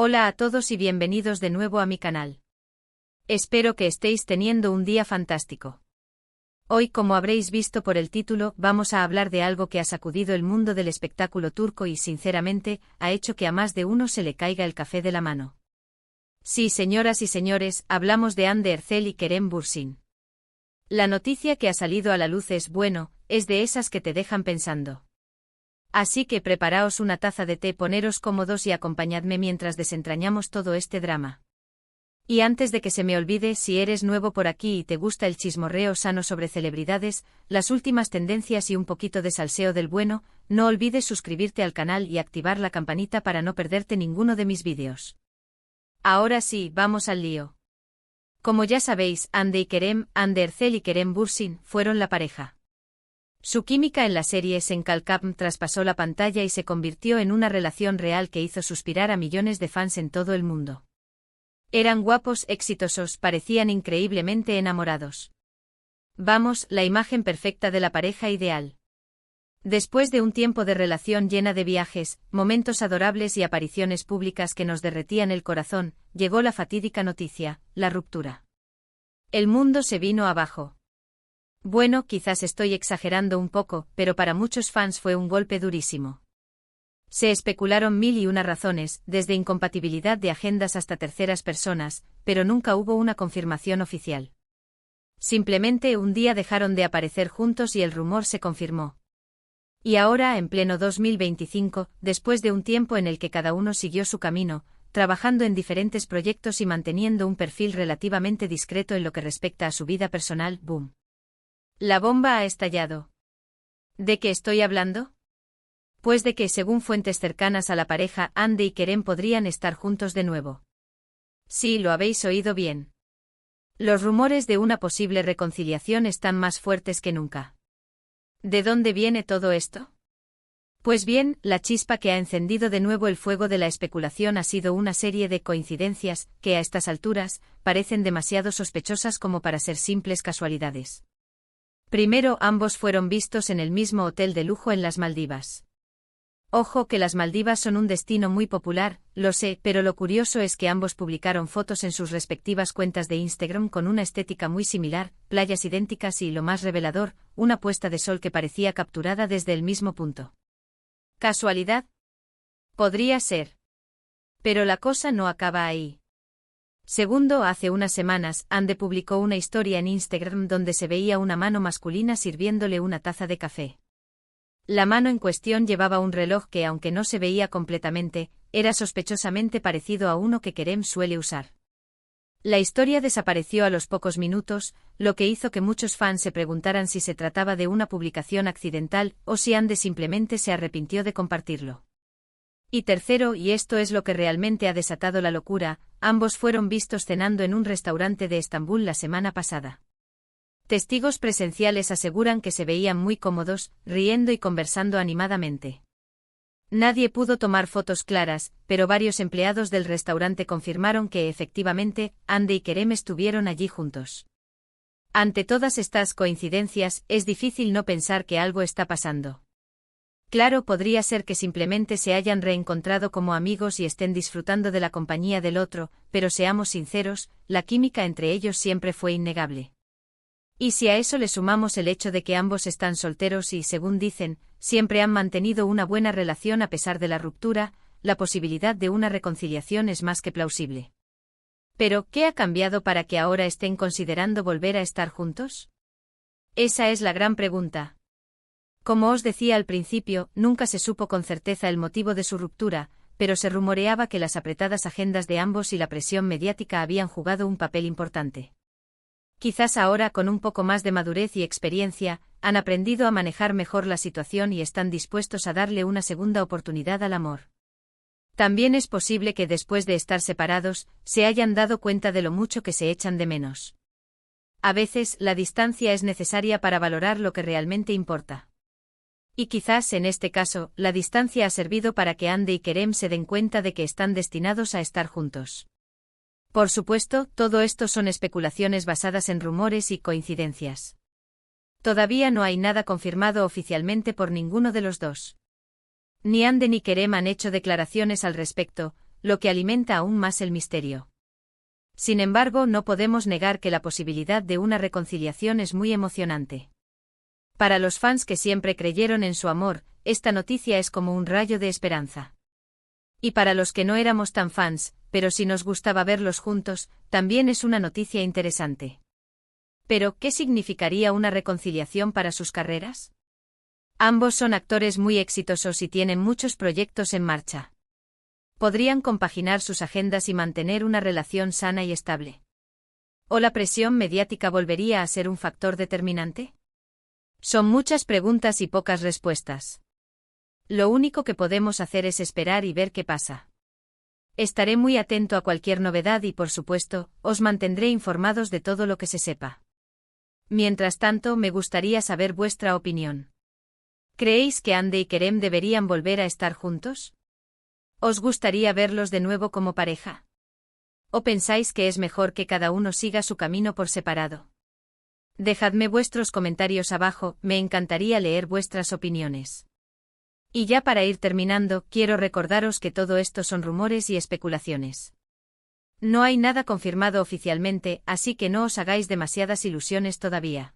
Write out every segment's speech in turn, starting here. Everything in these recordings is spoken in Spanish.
Hola a todos y bienvenidos de nuevo a mi canal. Espero que estéis teniendo un día fantástico. Hoy, como habréis visto por el título, vamos a hablar de algo que ha sacudido el mundo del espectáculo turco y, sinceramente, ha hecho que a más de uno se le caiga el café de la mano. Sí, señoras y señores, hablamos de Hande Erçel y Kerem Bürsin. La noticia que ha salido a la luz es es de esas que te dejan pensando. Así que preparaos una taza de té, poneros cómodos y acompañadme mientras desentrañamos todo este drama. Y antes de que se me olvide, si eres nuevo por aquí y te gusta el chismorreo sano sobre celebridades, las últimas tendencias y un poquito de salseo del bueno, no olvides suscribirte al canal y activar la campanita para no perderte ninguno de mis vídeos. Ahora sí, vamos al lío. Como ya sabéis, Hande Erçel y Kerem Bürsin fueron la pareja. Su química en la serie Senkalkam traspasó la pantalla y se convirtió en una relación real que hizo suspirar a millones de fans en todo el mundo. Eran guapos, exitosos, parecían increíblemente enamorados. Vamos, la imagen perfecta de la pareja ideal. Después de un tiempo de relación llena de viajes, momentos adorables y apariciones públicas que nos derretían el corazón, llegó la fatídica noticia, la ruptura. El mundo se vino abajo. Bueno, quizás estoy exagerando un poco, pero para muchos fans fue un golpe durísimo. Se especularon mil y una razones, desde incompatibilidad de agendas hasta terceras personas, pero nunca hubo una confirmación oficial. Simplemente un día dejaron de aparecer juntos y el rumor se confirmó. Y ahora, en pleno 2025, después de un tiempo en el que cada uno siguió su camino, trabajando en diferentes proyectos y manteniendo un perfil relativamente discreto en lo que respecta a su vida personal, ¡boom! La bomba ha estallado. ¿De qué estoy hablando? Pues de que, según fuentes cercanas a la pareja, Hande y Kerem podrían estar juntos de nuevo. Sí, lo habéis oído bien. Los rumores de una posible reconciliación están más fuertes que nunca. ¿De dónde viene todo esto? Pues bien, la chispa que ha encendido de nuevo el fuego de la especulación ha sido una serie de coincidencias que, a estas alturas, parecen demasiado sospechosas como para ser simples casualidades. Primero, ambos fueron vistos en el mismo hotel de lujo en las Maldivas. Ojo que las Maldivas son un destino muy popular, lo sé, pero lo curioso es que ambos publicaron fotos en sus respectivas cuentas de Instagram con una estética muy similar, playas idénticas y, lo más revelador, una puesta de sol que parecía capturada desde el mismo punto. ¿Casualidad? Podría ser. Pero la cosa no acaba ahí. Segundo, hace unas semanas, Hande publicó una historia en Instagram donde se veía una mano masculina sirviéndole una taza de café. La mano en cuestión llevaba un reloj que, aunque no se veía completamente, era sospechosamente parecido a uno que Kerem suele usar. La historia desapareció a los pocos minutos, lo que hizo que muchos fans se preguntaran si se trataba de una publicación accidental o si Hande simplemente se arrepintió de compartirlo. Y tercero, y esto es lo que realmente ha desatado la locura, ambos fueron vistos cenando en un restaurante de Estambul la semana pasada. Testigos presenciales aseguran que se veían muy cómodos, riendo y conversando animadamente. Nadie pudo tomar fotos claras, pero varios empleados del restaurante confirmaron que efectivamente, Hande y Kerem estuvieron allí juntos. Ante todas estas coincidencias, es difícil no pensar que algo está pasando. Claro, podría ser que simplemente se hayan reencontrado como amigos y estén disfrutando de la compañía del otro, pero seamos sinceros, la química entre ellos siempre fue innegable. Y si a eso le sumamos el hecho de que ambos están solteros y, según dicen, siempre han mantenido una buena relación a pesar de la ruptura, la posibilidad de una reconciliación es más que plausible. Pero, ¿qué ha cambiado para que ahora estén considerando volver a estar juntos? Esa es la gran pregunta. Como os decía al principio, nunca se supo con certeza el motivo de su ruptura, pero se rumoreaba que las apretadas agendas de ambos y la presión mediática habían jugado un papel importante. Quizás ahora, con un poco más de madurez y experiencia, han aprendido a manejar mejor la situación y están dispuestos a darle una segunda oportunidad al amor. También es posible que después de estar separados, se hayan dado cuenta de lo mucho que se echan de menos. A veces, la distancia es necesaria para valorar lo que realmente importa. Y quizás en este caso, la distancia ha servido para que Hande y Kerem se den cuenta de que están destinados a estar juntos. Por supuesto, todo esto son especulaciones basadas en rumores y coincidencias. Todavía no hay nada confirmado oficialmente por ninguno de los dos. Ni Hande ni Kerem han hecho declaraciones al respecto, lo que alimenta aún más el misterio. Sin embargo, no podemos negar que la posibilidad de una reconciliación es muy emocionante. Para los fans que siempre creyeron en su amor, esta noticia es como un rayo de esperanza. Y para los que no éramos tan fans, pero sí nos gustaba verlos juntos, también es una noticia interesante. Pero, ¿qué significaría una reconciliación para sus carreras? Ambos son actores muy exitosos y tienen muchos proyectos en marcha. ¿Podrían compaginar sus agendas y mantener una relación sana y estable? ¿O la presión mediática volvería a ser un factor determinante? Son muchas preguntas y pocas respuestas. Lo único que podemos hacer es esperar y ver qué pasa. Estaré muy atento a cualquier novedad y, por supuesto, os mantendré informados de todo lo que se sepa. Mientras tanto, me gustaría saber vuestra opinión. ¿Creéis que Hande y Kerem deberían volver a estar juntos? ¿Os gustaría verlos de nuevo como pareja? ¿O pensáis que es mejor que cada uno siga su camino por separado? Dejadme vuestros comentarios abajo, me encantaría leer vuestras opiniones. Y ya para ir terminando, quiero recordaros que todo esto son rumores y especulaciones. No hay nada confirmado oficialmente, así que no os hagáis demasiadas ilusiones todavía.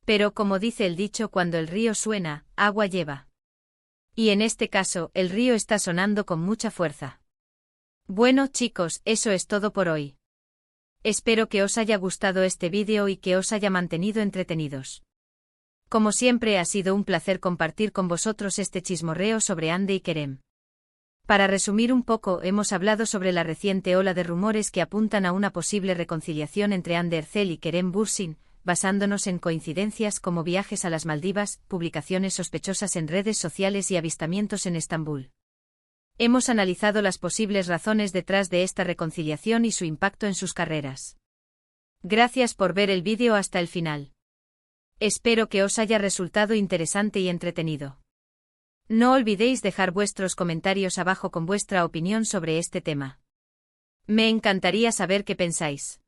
Pero como dice el dicho, cuando el río suena, agua lleva. Y en este caso, el río está sonando con mucha fuerza. Bueno chicos, eso es todo por hoy. Espero que os haya gustado este vídeo y que os haya mantenido entretenidos. Como siempre ha sido un placer compartir con vosotros este chismorreo sobre Hande y Kerem. Para resumir un poco, hemos hablado sobre la reciente ola de rumores que apuntan a una posible reconciliación entre Hande Erçel y Kerem Bürsin, basándonos en coincidencias como viajes a las Maldivas, publicaciones sospechosas en redes sociales y avistamientos en Estambul. Hemos analizado las posibles razones detrás de esta reconciliación y su impacto en sus carreras. Gracias por ver el vídeo hasta el final. Espero que os haya resultado interesante y entretenido. No olvidéis dejar vuestros comentarios abajo con vuestra opinión sobre este tema. Me encantaría saber qué pensáis.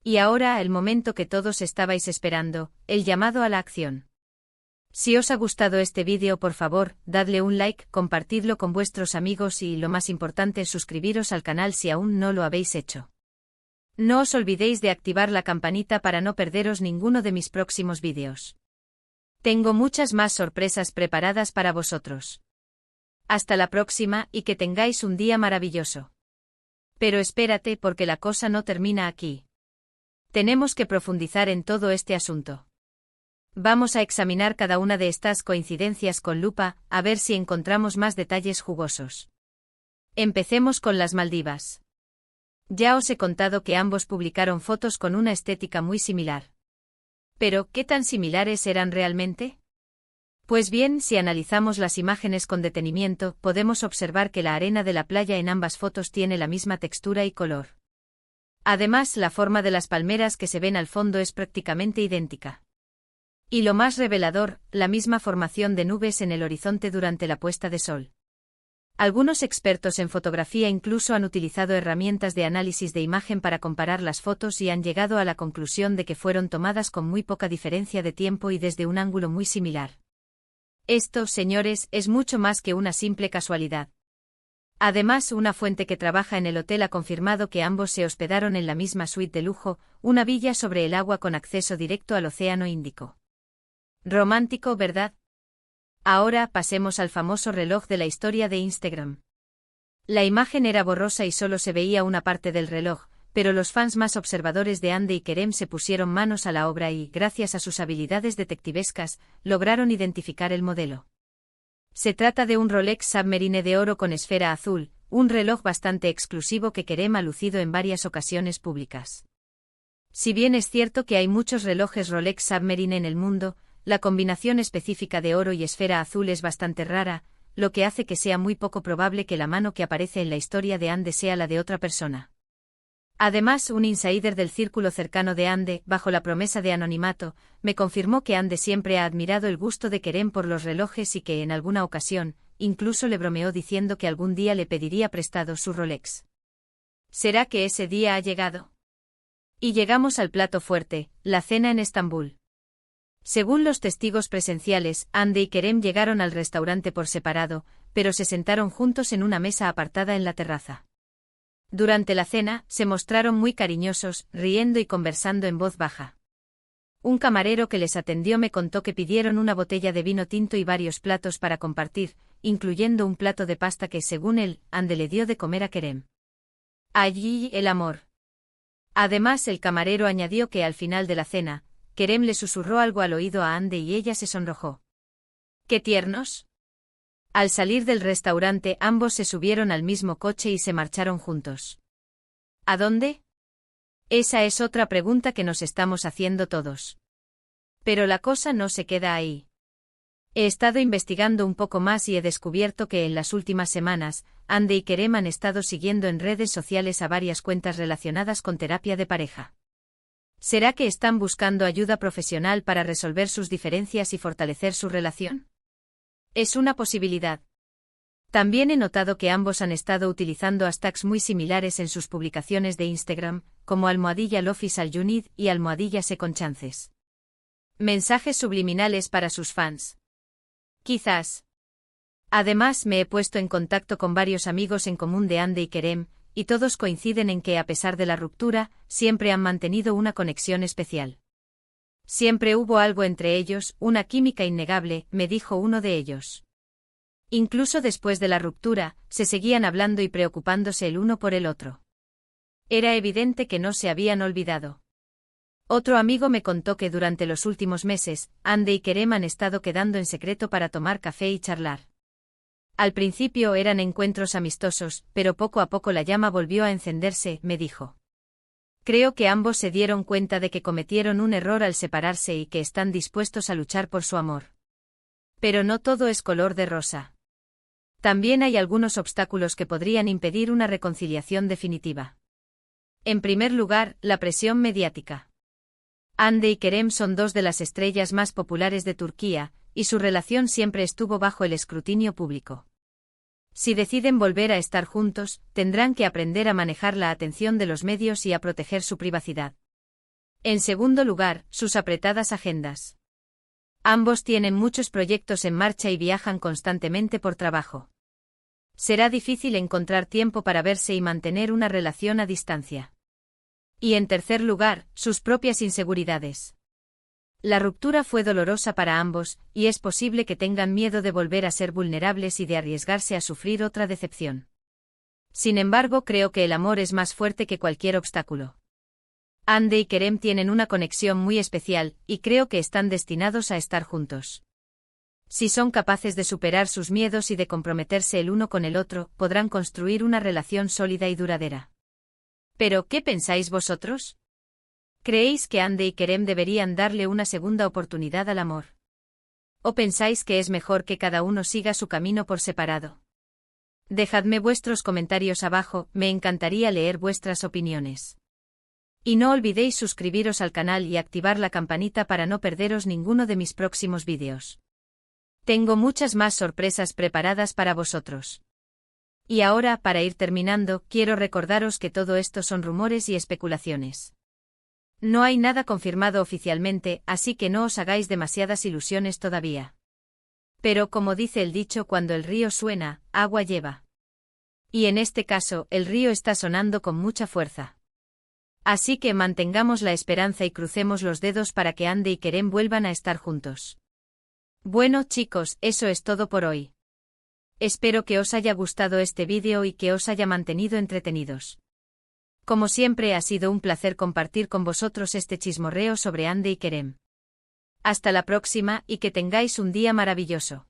Y ahora el momento que todos estabais esperando, el llamado a la acción. Si os ha gustado este vídeo, por favor, dadle un like, compartidlo con vuestros amigos y, lo más importante, suscribiros al canal si aún no lo habéis hecho. No os olvidéis de activar la campanita para no perderos ninguno de mis próximos vídeos. Tengo muchas más sorpresas preparadas para vosotros. Hasta la próxima y que tengáis un día maravilloso. Pero espérate, porque la cosa no termina aquí. Tenemos que profundizar en todo este asunto. Vamos a examinar cada una de estas coincidencias con lupa, a ver si encontramos más detalles jugosos. Empecemos con las Maldivas. Ya os he contado que ambos publicaron fotos con una estética muy similar. Pero, ¿qué tan similares eran realmente? Pues bien, si analizamos las imágenes con detenimiento, podemos observar que la arena de la playa en ambas fotos tiene la misma textura y color. Además, la forma de las palmeras que se ven al fondo es prácticamente idéntica. Y lo más revelador, la misma formación de nubes en el horizonte durante la puesta de sol. Algunos expertos en fotografía incluso han utilizado herramientas de análisis de imagen para comparar las fotos y han llegado a la conclusión de que fueron tomadas con muy poca diferencia de tiempo y desde un ángulo muy similar. Esto, señores, es mucho más que una simple casualidad. Además, una fuente que trabaja en el hotel ha confirmado que ambos se hospedaron en la misma suite de lujo, una villa sobre el agua con acceso directo al Océano Índico. Romántico, ¿verdad? Ahora pasemos al famoso reloj de la historia de Instagram. La imagen era borrosa y solo se veía una parte del reloj, pero los fans más observadores de Hande y Kerem se pusieron manos a la obra y, gracias a sus habilidades detectivescas, lograron identificar el modelo. Se trata de un Rolex Submarine de oro con esfera azul, un reloj bastante exclusivo que Kerem ha lucido en varias ocasiones públicas. Si bien es cierto que hay muchos relojes Rolex Submarine en el mundo, la combinación específica de oro y esfera azul es bastante rara, lo que hace que sea muy poco probable que la mano que aparece en la historia de Hande sea la de otra persona. Además, un insider del círculo cercano de Hande, bajo la promesa de anonimato, me confirmó que Hande siempre ha admirado el gusto de Kerem por los relojes y que en alguna ocasión, incluso le bromeó diciendo que algún día le pediría prestado su Rolex. ¿Será que ese día ha llegado? Y llegamos al plato fuerte, la cena en Estambul. Según los testigos presenciales, Hande y Kerem llegaron al restaurante por separado, pero se sentaron juntos en una mesa apartada en la terraza. Durante la cena, se mostraron muy cariñosos, riendo y conversando en voz baja. Un camarero que les atendió me contó que pidieron una botella de vino tinto y varios platos para compartir, incluyendo un plato de pasta que, según él, Ande le dio de comer a Kerem. Allí el amor. Además, el camarero añadió que al final de la cena, Kerem le susurró algo al oído a Ande y ella se sonrojó. ¡Qué tiernos! Al salir del restaurante, ambos se subieron al mismo coche y se marcharon juntos. ¿A dónde? Esa es otra pregunta que nos estamos haciendo todos. Pero la cosa no se queda ahí. He estado investigando un poco más y he descubierto que en las últimas semanas, Ande y Kerem han estado siguiendo en redes sociales a varias cuentas relacionadas con terapia de pareja. ¿Será que están buscando ayuda profesional para resolver sus diferencias y fortalecer su relación? Es una posibilidad. También he notado que ambos han estado utilizando hashtags muy similares en sus publicaciones de Instagram, como @LoveIsAllYouNeed y @SecondChances. Mensajes subliminales para sus fans. Quizás. Además, me he puesto en contacto con varios amigos en común de Ande y Kerem, y todos coinciden en que, a pesar de la ruptura, siempre han mantenido una conexión especial. Siempre hubo algo entre ellos, una química innegable, me dijo uno de ellos. Incluso después de la ruptura, se seguían hablando y preocupándose el uno por el otro. Era evidente que no se habían olvidado. Otro amigo me contó que durante los últimos meses, Ande y Kerem han estado quedando en secreto para tomar café y charlar. Al principio eran encuentros amistosos, pero poco a poco la llama volvió a encenderse, me dijo. Creo que ambos se dieron cuenta de que cometieron un error al separarse y que están dispuestos a luchar por su amor. Pero no todo es color de rosa. También hay algunos obstáculos que podrían impedir una reconciliación definitiva. En primer lugar, la presión mediática. Ande y Kerem son dos de las estrellas más populares de Turquía, y su relación siempre estuvo bajo el escrutinio público. Si deciden volver a estar juntos, tendrán que aprender a manejar la atención de los medios y a proteger su privacidad. En segundo lugar, sus apretadas agendas. Ambos tienen muchos proyectos en marcha y viajan constantemente por trabajo. Será difícil encontrar tiempo para verse y mantener una relación a distancia. Y en tercer lugar, sus propias inseguridades. La ruptura fue dolorosa para ambos, y es posible que tengan miedo de volver a ser vulnerables y de arriesgarse a sufrir otra decepción. Sin embargo, creo que el amor es más fuerte que cualquier obstáculo. Ande y Kerem tienen una conexión muy especial, y creo que están destinados a estar juntos. Si son capaces de superar sus miedos y de comprometerse el uno con el otro, podrán construir una relación sólida y duradera. ¿Pero qué pensáis vosotros? ¿Creéis que Ande y Kerem deberían darle una segunda oportunidad al amor? ¿O pensáis que es mejor que cada uno siga su camino por separado? Dejadme vuestros comentarios abajo, me encantaría leer vuestras opiniones. Y no olvidéis suscribiros al canal y activar la campanita para no perderos ninguno de mis próximos vídeos. Tengo muchas más sorpresas preparadas para vosotros. Y ahora, para ir terminando, quiero recordaros que todo esto son rumores y especulaciones. No hay nada confirmado oficialmente, así que no os hagáis demasiadas ilusiones todavía. Pero como dice el dicho, cuando el río suena, agua lleva. Y en este caso, el río está sonando con mucha fuerza. Así que mantengamos la esperanza y crucemos los dedos para que Ande y Kerem vuelvan a estar juntos. Bueno chicos, eso es todo por hoy. Espero que os haya gustado este vídeo y que os haya mantenido entretenidos. Como siempre, ha sido un placer compartir con vosotros este chismorreo sobre Ande y Kerem. Hasta la próxima y que tengáis un día maravilloso.